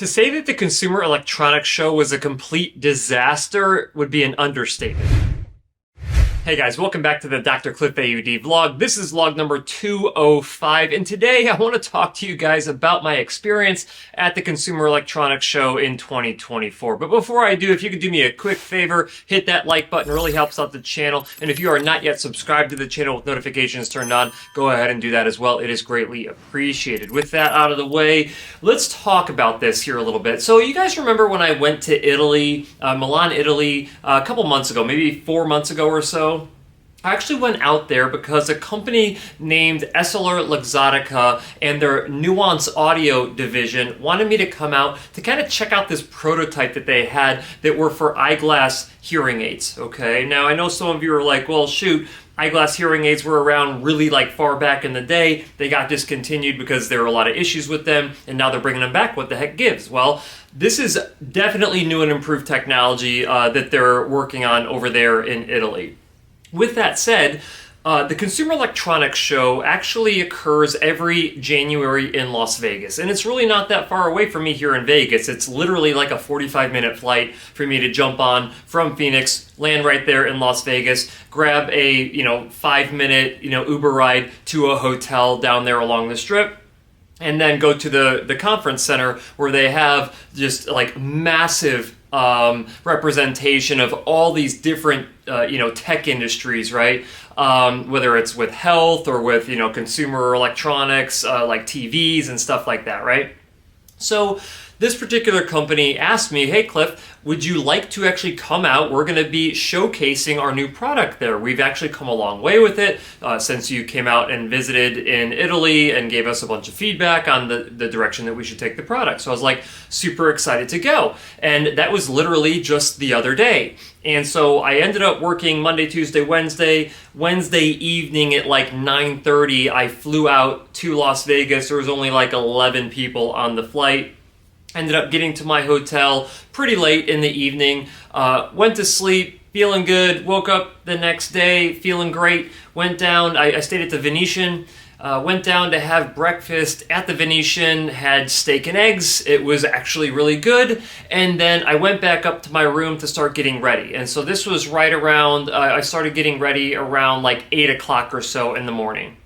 To say that the Consumer Electronics Show was a complete disaster would be an understatement. Hey guys, welcome back to the Dr. Cliff AUD vlog. This is vlog number 205, and today I want to talk to you guys about my experience at the Consumer Electronics Show in 2024. But before I do, if you could do me a quick favor, hit that like button, it really helps out the channel. And if you are not yet subscribed to the channel with notifications turned on, go ahead and do that as well. It is greatly appreciated. With that out of the way, let's talk about this here a little bit. So you guys remember when I went to Italy, Milan, Italy, a couple months ago, maybe 4 months ago or so? I actually went out there because a company named Essilor-Luxottica and their Nuance Audio division wanted me to come out to kind of check out this prototype that they had that were for eyeglass hearing aids, okay? Now, I know some of you are like, well, shoot, eyeglass hearing aids were around really like far back in the day. They got discontinued because there were a lot of issues with them, and now they're bringing them back. What the heck gives? Well, this is definitely new and improved technology that they're working on over there in Italy. With that said, the Consumer Electronics Show actually occurs every January in Las Vegas, and it's really not that far away from me here in Vegas. It's literally like a 45-minute flight for me to jump on from Phoenix, land right there in Las Vegas, grab a 5-minute Uber ride to a hotel down there along the Strip, and then go to the conference center where they have just like massive representation of all these different tech industries, right? Whether it's with health or with consumer electronics like TVs and stuff like that, right? So this particular company asked me, hey Cliff, would you like to actually come out? We're going to be showcasing our new product there. We've actually come a long way with it since you came out and visited in Italy and gave us a bunch of feedback on the direction that we should take the product. So I was like super excited to go. And that was literally just the other day. And so I ended up working Monday, Tuesday, Wednesday. Wednesday evening at like 9:30, I flew out to Las Vegas. There was only like 11 people on the flight. Ended up getting to my hotel pretty late in the evening, went to sleep, feeling good, woke up the next day, feeling great, went down, I stayed at the Venetian, went down to have breakfast at the Venetian, had steak and eggs, it was actually really good, and then I went back up to my room to start getting ready. And so this was right around, I started getting ready around like 8 o'clock or so in the morning.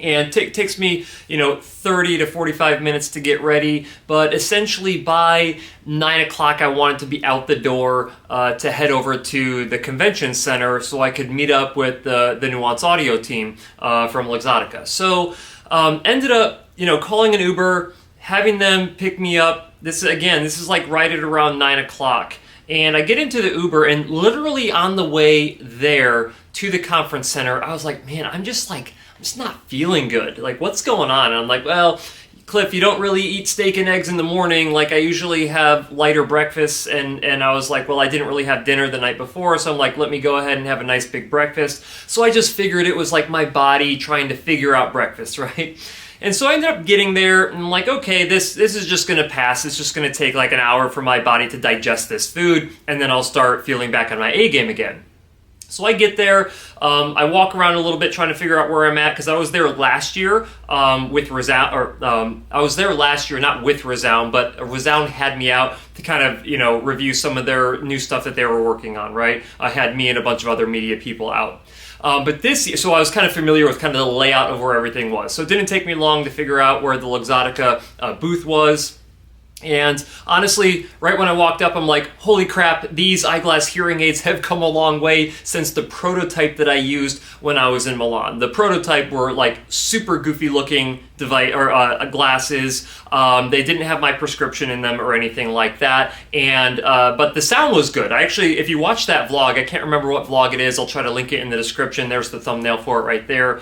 And it takes me, 30 to 45 minutes to get ready, but essentially by 9 o'clock I wanted to be out the door to head over to the convention center so I could meet up with the Nuance Audio team from Luxottica. So ended up, calling an Uber, having them pick me up. This is like right at around 9 o'clock. And I get into the Uber, and literally on the way there to the conference center, I was like, man, I'm just not feeling good. Like, what's going on? And I'm like, well, Cliff, you don't really eat steak and eggs in the morning. Like, I usually have lighter breakfasts. And I was like, well, I didn't really have dinner the night before. So I'm like, let me go ahead and have a nice big breakfast. So I just figured it was like my body trying to figure out breakfast, right? And so I ended up getting there, and I'm like, okay, this is just going to pass. It's just going to take like an hour for my body to digest this food, and then I'll start feeling back on my A game again. So I get there, I walk around a little bit trying to figure out where I'm at, because I was there last year with Resound, I was there last year, not with Resound, but Resound had me out to kind of, review some of their new stuff that they were working on, right? I had me and a bunch of other media people out. But this year, so I was kind of familiar with kind of the layout of where everything was. So it didn't take me long to figure out where the Luxottica booth was. And honestly, right when I walked up, I'm like, holy crap, these eyeglass hearing aids have come a long way since the prototype that I used when I was in Milan. The prototype were like super goofy looking device or glasses. They didn't have my prescription in them or anything like that. And but the sound was good. I actually, if you watch that vlog, I can't remember what vlog it is. I'll try to link it in the description. There's the thumbnail for it right there.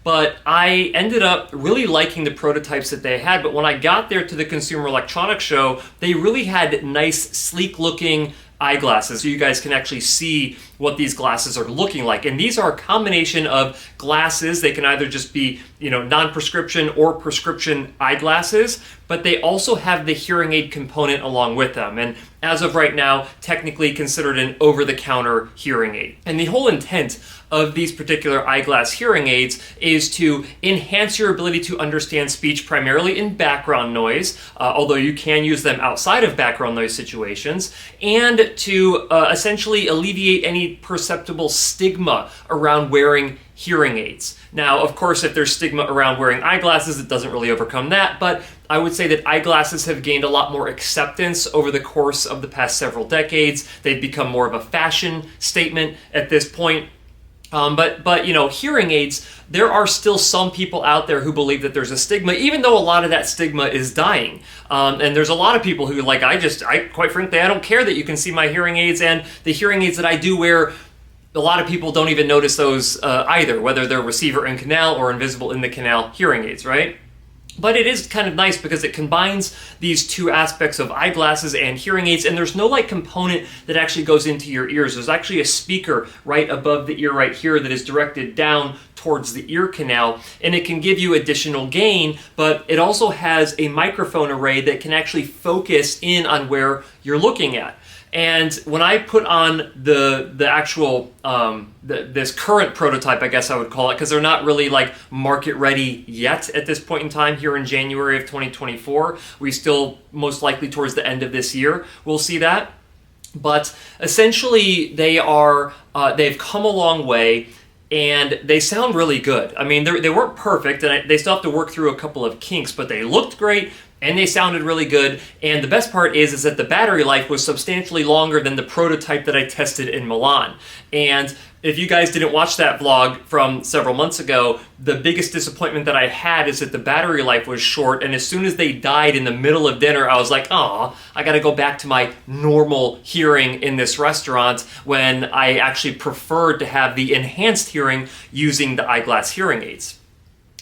But I ended up really liking the prototypes that they had. But when I got there to the Consumer Electronics Show, they really had nice, sleek-looking eyeglasses, so you guys can actually see what these glasses are looking like. And these are a combination of glasses. They can either just be, non-prescription or prescription eyeglasses, but they also have the hearing aid component along with them. And as of right now, technically considered an over-the-counter hearing aid. And the whole intent of these particular eyeglass hearing aids is to enhance your ability to understand speech primarily in background noise, although you can use them outside of background noise situations, and to essentially alleviate any perceptible stigma around wearing hearing aids. Now, of course, if there's stigma around wearing eyeglasses, it doesn't really overcome that, but I would say that eyeglasses have gained a lot more acceptance over the course of the past several decades. They've become more of a fashion statement at this point. But you know, hearing aids, there are still some people out there who believe that there's a stigma, even though a lot of that stigma is dying. And there's a lot of people who like, quite frankly, I don't care that you can see my hearing aids, and the hearing aids that I do wear, a lot of people don't even notice those either, whether they're receiver in canal or invisible in the canal hearing aids, right? But it is kind of nice because it combines these two aspects of eyeglasses and hearing aids, and there's no like component that actually goes into your ears. There's actually a speaker right above the ear right here that is directed down towards the ear canal, and it can give you additional gain, but it also has a microphone array that can actually focus in on where you're looking at. And when I put on the actual, this current prototype, I guess I would call it, because they're not really like market ready yet at this point in time here in January of 2024. We still most likely towards the end of this year, we'll see that. But essentially they've come a long way, and they sound really good. I mean, they weren't perfect, and they still have to work through a couple of kinks, but they looked great, and they sounded really good. And the best part is that the battery life was substantially longer than the prototype that I tested in Milan. And if you guys didn't watch that vlog from several months ago, the biggest disappointment that I had is that the battery life was short, and as soon as they died in the middle of dinner, I was like, oh, I gotta go back to my normal hearing in this restaurant, when I actually preferred to have the enhanced hearing using the eyeglass hearing aids.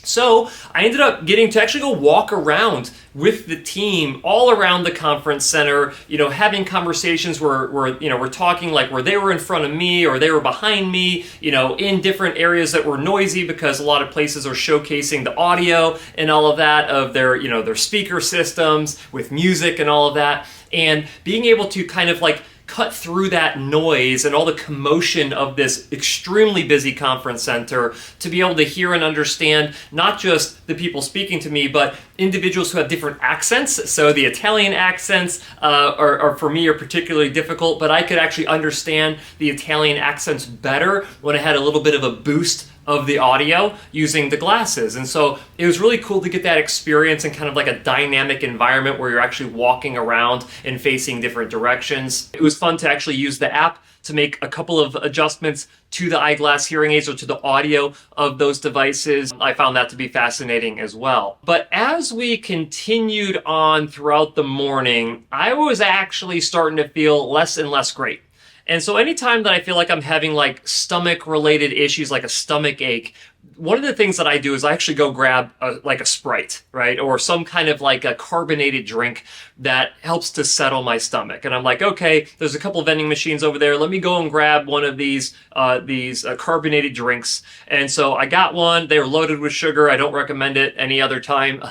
So I ended up getting to actually go walk around with the team all around the conference center, you know, having conversations where we're talking like where they were in front of me or they were behind me, you know, in different areas that were noisy, because a lot of places are showcasing the audio and all of that of their, you know, their speaker systems with music and all of that, and being able to kind of like cut through that noise and all the commotion of this extremely busy conference center to be able to hear and understand not just the people speaking to me, but individuals who have different accents. So the Italian accents are for me are particularly difficult, but I could actually understand the Italian accents better when I had a little bit of a boost of the audio using the glasses. And so it was really cool to get that experience in kind of like a dynamic environment where you're actually walking around and facing different directions. It was fun to actually use the app to make a couple of adjustments to the eyeglass hearing aids or to the audio of those devices. I found that to be fascinating as well. But as we continued on throughout the morning, I was actually starting to feel less and less great. And so anytime that I feel like I'm having like stomach related issues, like a stomach ache, one of the things that I do is I actually go grab like a Sprite, right? Or some kind of like a carbonated drink that helps to settle my stomach. And I'm like, okay, there's a couple of vending machines over there. Let me go and grab one of these carbonated drinks. And so I got one. They were loaded with sugar. I don't recommend it any other time.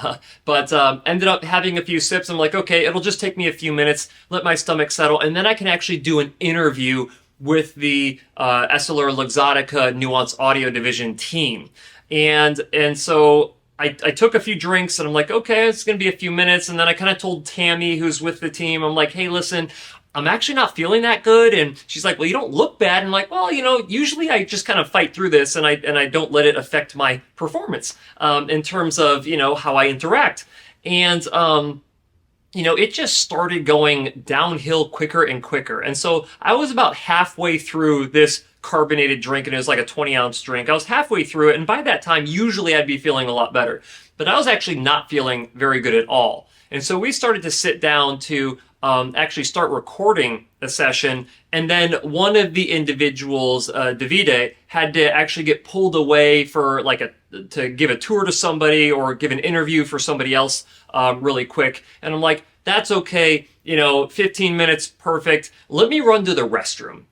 But ended up having a few sips. I'm like, okay, it'll just take me a few minutes, let my stomach settle, and then I can actually do an interview with the Essilor-Luxottica Nuance Audio Division team. And so I took a few drinks and I'm like, okay, it's going to be a few minutes. And then I kind of told Tammy, who's with the team, I'm like, hey, listen, I'm actually not feeling that good. And she's like, well, you don't look bad. And I'm like, well, you know, usually I just kind of fight through this and I don't let it affect my performance in terms of, you know, how I interact. And, you know, it just started going downhill quicker and quicker. And so I was about halfway through this carbonated drink, and it was like a 20-ounce drink. I was halfway through it, and by that time, usually I'd be feeling a lot better. But I was actually not feeling very good at all. And so we started to sit down to actually start recording a session, and then one of the individuals, Davide, had to actually get pulled away for like to give a tour to somebody or give an interview for somebody else really quick. And I'm like, that's okay, you know, 15 minutes, perfect. Let me run to the restroom.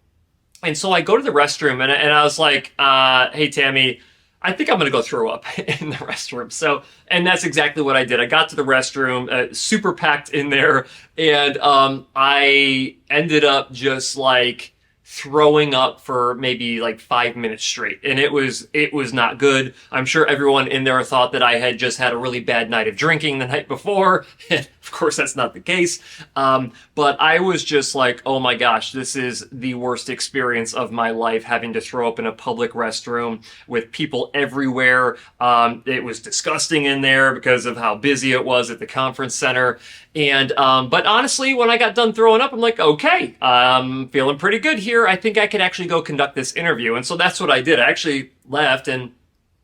And so I go to the restroom and I was like, hey, Tammy, I think I'm going to go throw up in the restroom. So, and that's exactly what I did. I got to the restroom, super packed in there, and I ended up just like throwing up for maybe like 5 minutes straight, and it was not good. I'm sure everyone in there thought that I had just had a really bad night of drinking the night before, and of course that's not the case. But I was just like, oh my gosh, this is the worst experience of my life, having to throw up in a public restroom with people everywhere. It was disgusting in there because of how busy it was at the conference center. And but honestly, when I got done throwing up, I'm like, okay, I'm feeling pretty good here. I think I could actually go conduct this interview. And so that's what I did. I actually left and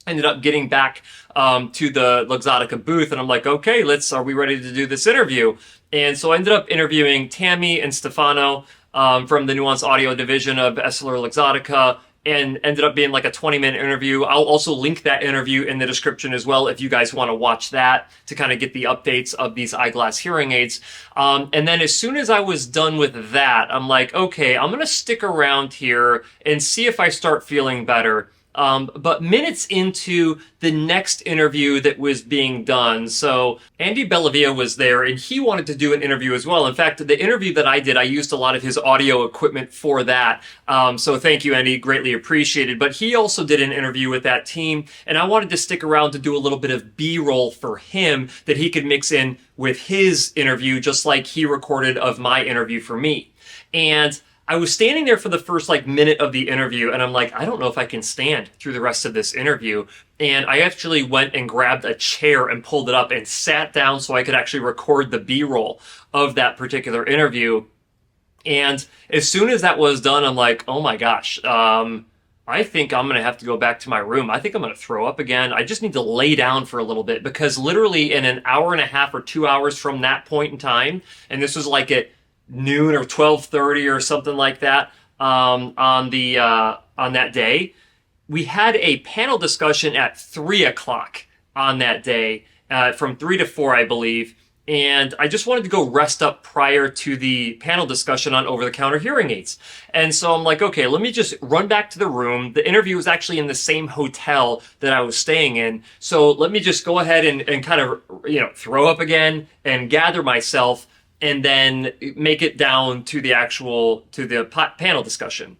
ended up getting back to the Luxottica booth, and I'm like, okay, are we ready to do this interview? And so I ended up interviewing Tammy and Stefano from the Nuance Audio division of EssilorLuxottica, and ended up being like a 20-minute interview. I'll also link that interview in the description as well if you guys want to watch that to kind of get the updates of these eyeglass hearing aids. And then as soon as I was done with that, I'm like, okay, I'm going to stick around here and see if I start feeling better. But minutes into the next interview that was being done, so Andy Bellavia was there and he wanted to do an interview as well. In fact, the interview that I did, I used a lot of his audio equipment for that. So thank you, Andy, greatly appreciated. But he also did an interview with that team, and I wanted to stick around to do a little bit of B-roll for him that he could mix in with his interview, just like he recorded of my interview for me. And I was standing there for the first like minute of the interview, and I'm like, I don't know if I can stand through the rest of this interview. And I actually went and grabbed a chair and pulled it up and sat down so I could actually record the B-roll of that particular interview. And as soon as that was done, I'm like, oh my gosh, I think I'm going to have to go back to my room. I think I'm going to throw up again. I just need to lay down for a little bit, because literally in an hour and a half or 2 hours from that point in time, and this was like at noon or 12:30 or something like that, on that day, we had a panel discussion at 3 o'clock on that day, from 3 to 4, I believe. And I just wanted to go rest up prior to the panel discussion on over-the-counter hearing aids. And so I'm like, okay, let me just run back to the room. The interview was actually in the same hotel that I was staying in. So let me just go ahead and kind of, throw up again and gather myself, and then make it down to the panel discussion.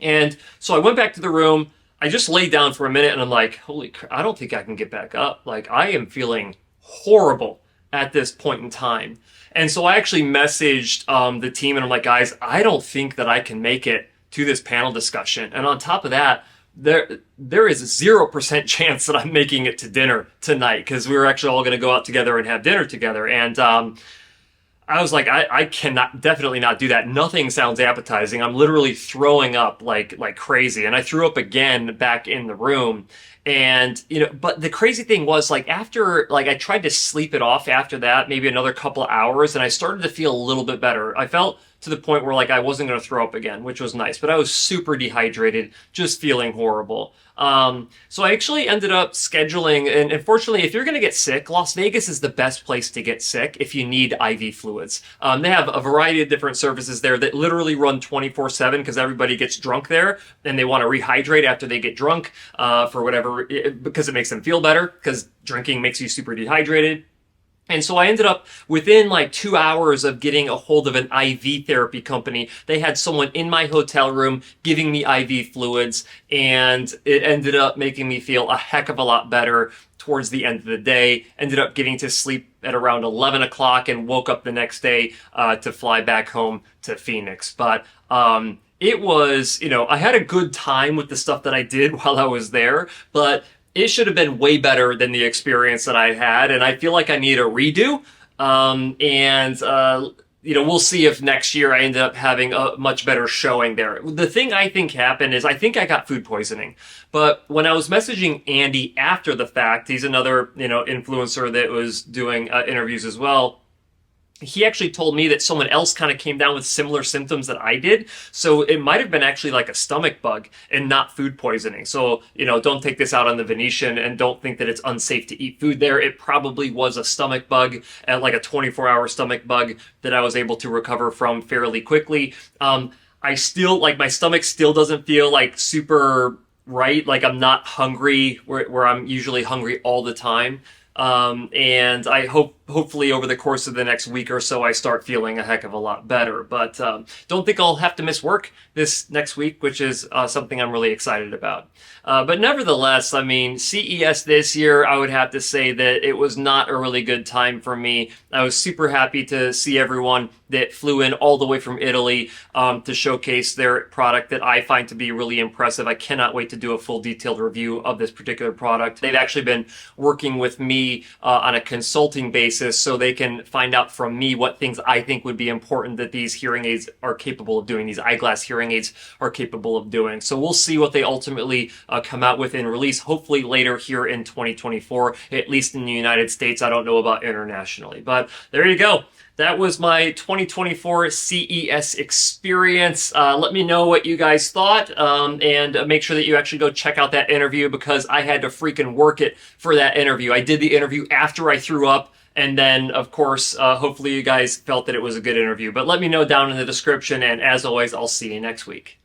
And so I went back to the room. I just laid down for a minute, and I'm like, holy crap, I don't think I can get back up. Like, I am feeling horrible at this point in time. And so I actually messaged the team, and I'm like, guys, I don't think that I can make it to this panel discussion. And on top of that, there is a 0% chance that I'm making it to dinner tonight, because we were actually all going to go out together and have dinner together. And I was like, I cannot, definitely not do that. Nothing sounds appetizing. I'm literally throwing up like crazy. And I threw up again back in the room. And, but the crazy thing was, like, after, like, I tried to sleep it off after that, maybe another couple hours, and I started to feel a little bit better. I felt to the point where, like, I wasn't going to throw up again, which was nice, but I was super dehydrated, just feeling horrible. So I actually ended up scheduling, and unfortunately, if you're going to get sick, Las Vegas is the best place to get sick if you need IV fluids. They have a variety of different services there that literally run 24/7, because everybody gets drunk there, and they want to rehydrate after they get drunk, for whatever, because it makes them feel better, because drinking makes you super dehydrated. And so I ended up, within like 2 hours of getting a hold of an IV therapy company, they had someone in my hotel room giving me IV fluids, and it ended up making me feel a heck of a lot better towards the end of the day. Ended up getting to sleep at around 11 o'clock and woke up the next day to fly back home to Phoenix. But it was, I had a good time with the stuff that I did while I was there, but it should have been way better than the experience that I had, and I feel like I need a redo. We'll see if next year I end up having a much better showing there. The thing I think happened is I think I got food poisoning. But when I was messaging Andy after the fact, he's another, influencer that was doing interviews as well. He actually told me that someone else kind of came down with similar symptoms that I did. So it might have been actually like a stomach bug and not food poisoning. So, don't take this out on the Venetian and don't think that it's unsafe to eat food there. It probably was a stomach bug, like a 24-hour stomach bug that I was able to recover from fairly quickly. I still, like, my stomach still doesn't feel like super right. Like I'm not hungry where I'm usually hungry all the time. And I hopefully over the course of the next week or so, I start feeling a heck of a lot better. But don't think I'll have to miss work this next week, which is something I'm really excited about. But nevertheless, I mean, CES this year, I would have to say that it was not a really good time for me. I was super happy to see everyone that flew in all the way from Italy to showcase their product that I find to be really impressive. I cannot wait to do a full detailed review of this particular product. They've actually been working with me on a consulting basis so they can find out from me what things I think would be important that these hearing aids are capable of doing, these eyeglass hearing aids are capable of doing. So we'll see what they ultimately come out with and release, hopefully later here in 2024, at least in the United States. I don't know about internationally, but there you go. That was my 2024 CES experience. Let me know what you guys thought, and make sure that you actually go check out that interview because I had to freaking work it for that interview. I did the interview after I threw up, and then, of course, hopefully you guys felt that it was a good interview. But let me know down in the description, and as always, I'll see you next week.